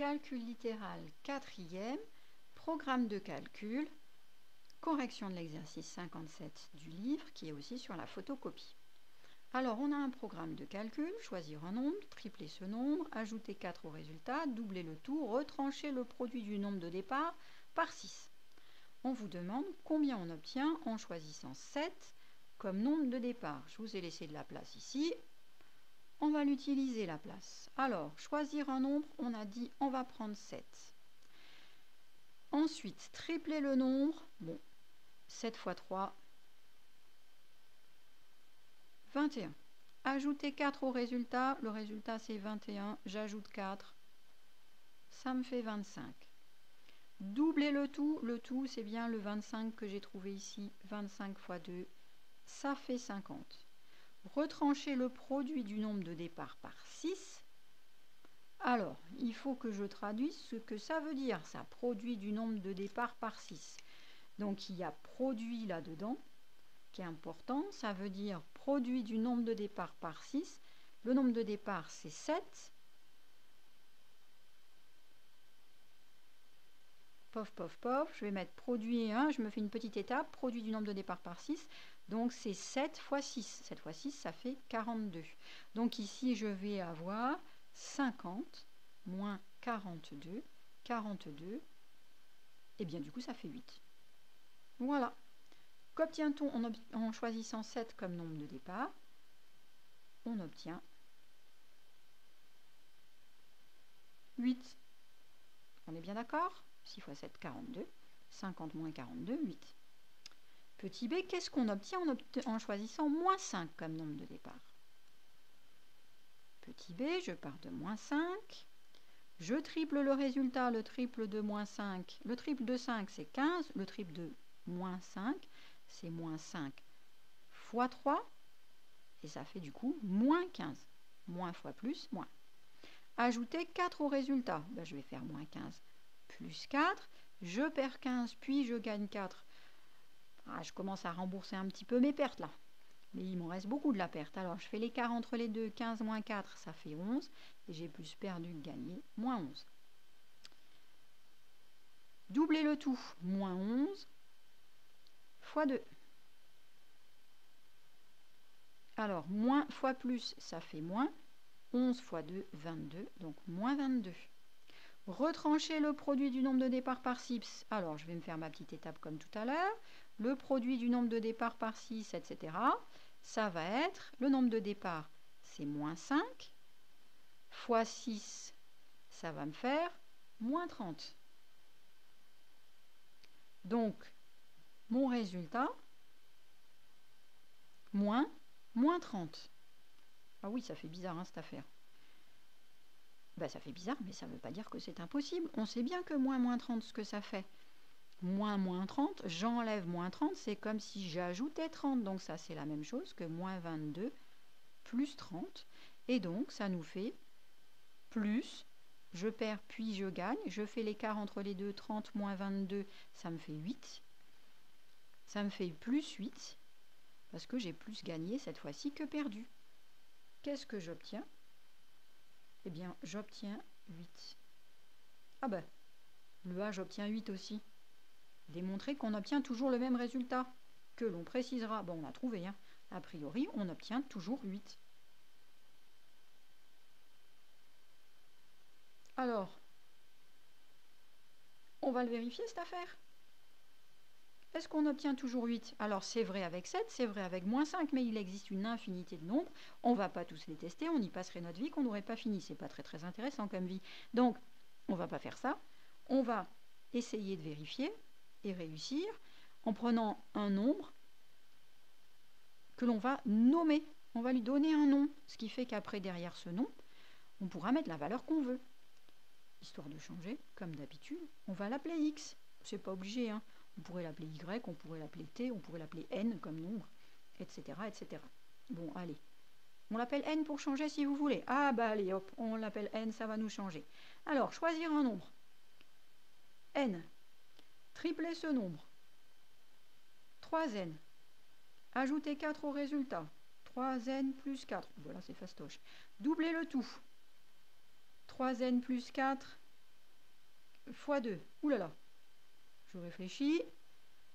Calcul littéral 4e, programme de calcul, correction de l'exercice 57 du livre qui est aussi sur la photocopie. Alors on a un programme de calcul, choisir un nombre, tripler ce nombre, ajouter 4 au résultat, doubler le tout, retrancher le produit du nombre de départ par 6. On vous demande combien on obtient en choisissant 7 comme nombre de départ. Je vous ai laissé de la place ici. On va l'utiliser la place. Alors, choisir un nombre, on a dit on va prendre 7. Ensuite, tripler le nombre. Bon, 7 fois 3, 21. Ajouter 4 au résultat. Le résultat, c'est 21. J'ajoute 4. Ça me fait 25. Doubler le tout, c'est bien le 25 que j'ai trouvé ici. 25 fois 2, ça fait 50. Retrancher le produit du nombre de départ par 6. Alors, il faut que je traduise ce que ça veut dire, ça, produit du nombre de départ par 6. Donc, il y a produit là-dedans, qui est important. Ça veut dire produit du nombre de départ par 6. Le nombre de départ, c'est 7. Pof, pof, pof. Je vais mettre produit 1. Je me fais une petite étape. Produit du nombre de départ par 6. Donc, c'est 7 fois 6. 7 fois 6, ça fait 42. Donc, ici, je vais avoir 50 moins 42. 42. Et bien, du coup, ça fait 8. Voilà. Qu'obtient-on en choisissant 7 comme nombre de départ? On obtient 8. On est bien d'accord? 6 fois 7, 42. 50 moins 42, 8. Petit b, qu'est-ce qu'on obtient en choisissant moins 5 comme nombre de départ? Petit b, je pars de moins 5. Je triple le résultat, le triple de moins 5. Le triple de 5, c'est 15. Le triple de moins 5, c'est moins 5 fois 3. Et ça fait du coup moins 15. Moins fois plus, moins. Ajouter 4 au résultat. Ben, je vais faire moins 15 plus 4. Je perds 15, puis je gagne 4. Ah, je commence à rembourser un petit peu mes pertes là. Mais il m'en reste beaucoup de la perte. Alors, je fais l'écart entre les deux. 15 moins 4, ça fait 11. Et j'ai plus perdu que gagné. Moins 11. Doubler le tout. Moins 11 fois 2. Alors, moins fois plus, ça fait moins. 11 fois 2, 22. Donc, moins 22. Retrancher le produit du nombre de départ par 6. Alors, je vais me faire ma petite étape comme tout à l'heure. Le produit du nombre de départ par 6, etc. Ça va être, le nombre de départ, c'est moins 5. Fois 6, ça va me faire moins 30. Donc, mon résultat, moins 30. Ah oui, ça fait bizarre hein, cette affaire. Ben, ça fait bizarre, mais ça ne veut pas dire que c'est impossible. On sait bien que moins 30, ce que ça fait. Moins 30, j'enlève moins 30, c'est comme si j'ajoutais 30. Donc ça, c'est la même chose que moins 22 plus 30. Et donc, ça nous fait plus, je perds puis je gagne. Je fais l'écart entre les deux, 30 moins 22, ça me fait 8. Ça me fait plus 8, parce que j'ai plus gagné cette fois-ci que perdu. Qu'est-ce que j'obtiens? Eh bien, j'obtiens 8. Ah ben, le A, j'obtiens 8 aussi. Démontrer qu'on obtient toujours le même résultat, que l'on précisera. Bon, on a trouvé, hein. A priori, on obtient toujours 8. Alors, on va le vérifier, cette affaire. Est-ce qu'on obtient toujours 8? Alors, c'est vrai avec 7, c'est vrai avec moins 5, mais il existe une infinité de nombres. On ne va pas tous les tester, on y passerait notre vie qu'on n'aurait pas fini. C'est pas très intéressant comme vie. Donc, on ne va pas faire ça. On va essayer de vérifier et réussir en prenant un nombre que l'on va nommer. On va lui donner un nom, ce qui fait qu'après, derrière ce nom, on pourra mettre la valeur qu'on veut. Histoire de changer, comme d'habitude, on va l'appeler X. C'est pas obligé, hein. On pourrait l'appeler Y, on pourrait l'appeler T, on pourrait l'appeler N comme nombre, etc., etc. Bon, allez. On l'appelle N pour changer si vous voulez. Ah bah allez, hop, on l'appelle N, ça va nous changer. Alors, choisir un nombre. N. Tripler ce nombre. 3N. Ajouter 4 au résultat. 3N plus 4. Voilà, c'est fastoche. Doubler le tout. 3N plus 4. fois 2. Ouh là là. Je réfléchis.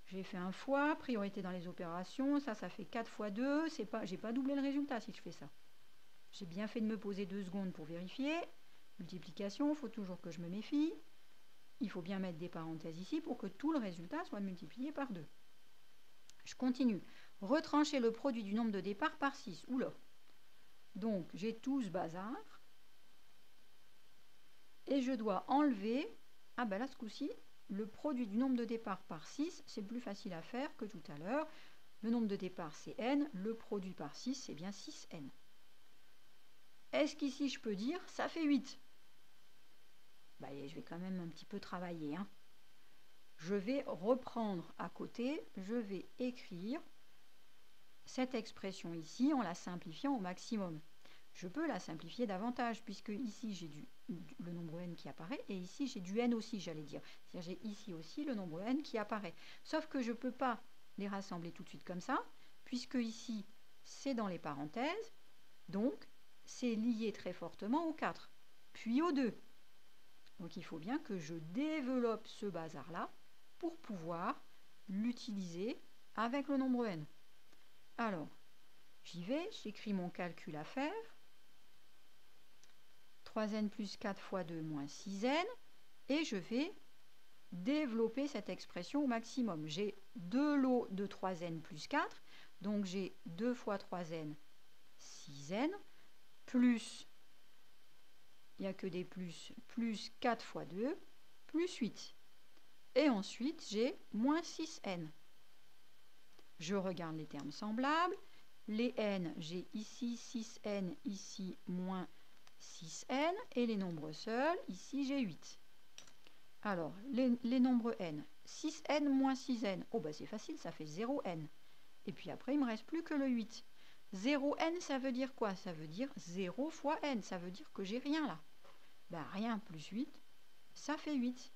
J'ai fait un fois, priorité dans les opérations. Ça fait 4 fois 2. J'ai pas doublé le résultat si je fais ça. J'ai bien fait de me poser 2 secondes pour vérifier. Multiplication, il faut toujours que je me méfie. Il faut bien mettre des parenthèses ici pour que tout le résultat soit multiplié par 2. Je continue. Retrancher le produit du nombre de départ par 6. Oula. Donc, j'ai tout ce bazar. Et je dois enlever, ah ben là, ce coup-ci, le produit du nombre de départ par 6, c'est plus facile à faire que tout à l'heure. Le nombre de départ, c'est n. Le produit par 6, c'est bien 6n. Est-ce qu'ici, je peux dire, ça fait 8? Bah, je vais quand même un petit peu travailler. Hein. Je vais reprendre à côté, je vais écrire cette expression ici en la simplifiant au maximum. Je peux la simplifier davantage puisque ici j'ai le nombre n qui apparaît et ici j'ai du n aussi, j'allais dire. C'est-à-dire j'ai ici aussi le nombre n qui apparaît. Sauf que je ne peux pas les rassembler tout de suite comme ça puisque ici c'est dans les parenthèses. Donc c'est lié très fortement au 4, puis au 2. Donc il faut bien que je développe ce bazar-là pour pouvoir l'utiliser avec le nombre n. Alors, j'y vais, j'écris mon calcul à faire. 3n plus 4 fois 2 moins 6n. Et je vais développer cette expression au maximum. J'ai 2 lots de 3n plus 4. Donc j'ai 2 fois 3n, 6n. Plus, il n'y a que des plus 4 fois 2, plus 8. Et ensuite, j'ai moins 6n. Je regarde les termes semblables. Les n, j'ai ici 6n, ici moins 6n. Et les nombres seuls, ici j'ai 8. Alors, les nombres n. 6n moins 6n. Oh, bah c'est facile, ça fait 0n. Et puis après, il ne me reste plus que le 8. 0n, ça veut dire quoi? Ça veut dire 0 fois n. Ça veut dire que j'ai rien là. Ben, rien plus 8, ça fait 8.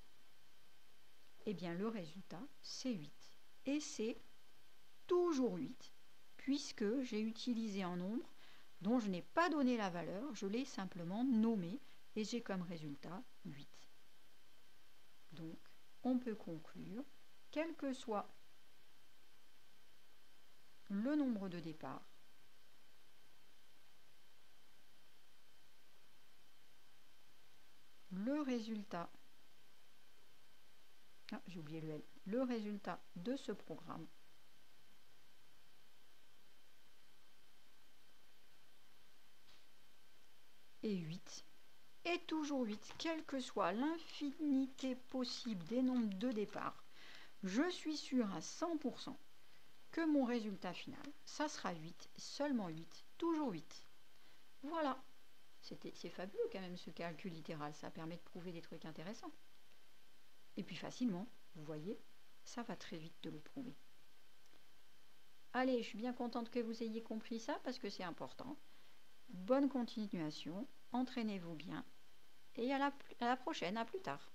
Eh bien, le résultat, c'est 8. Et c'est toujours 8, puisque j'ai utilisé un nombre dont je n'ai pas donné la valeur, je l'ai simplement nommé, et j'ai comme résultat 8. Donc, on peut conclure, quel que soit le nombre de départ, le résultat, j'ai oublié le L, le résultat de ce programme est 8, et toujours 8, quelle que soit l'infinité possible des nombres de départ, je suis sûr à 100% que mon résultat final, ça sera 8, seulement 8, toujours 8. Voilà, c'est fabuleux quand même ce calcul littéral, ça permet de prouver des trucs intéressants. Et puis facilement, vous voyez, ça va très vite de le prouver. Allez, je suis bien contente que vous ayez compris ça parce que c'est important. Bonne continuation, entraînez-vous bien et à la prochaine, à plus tard.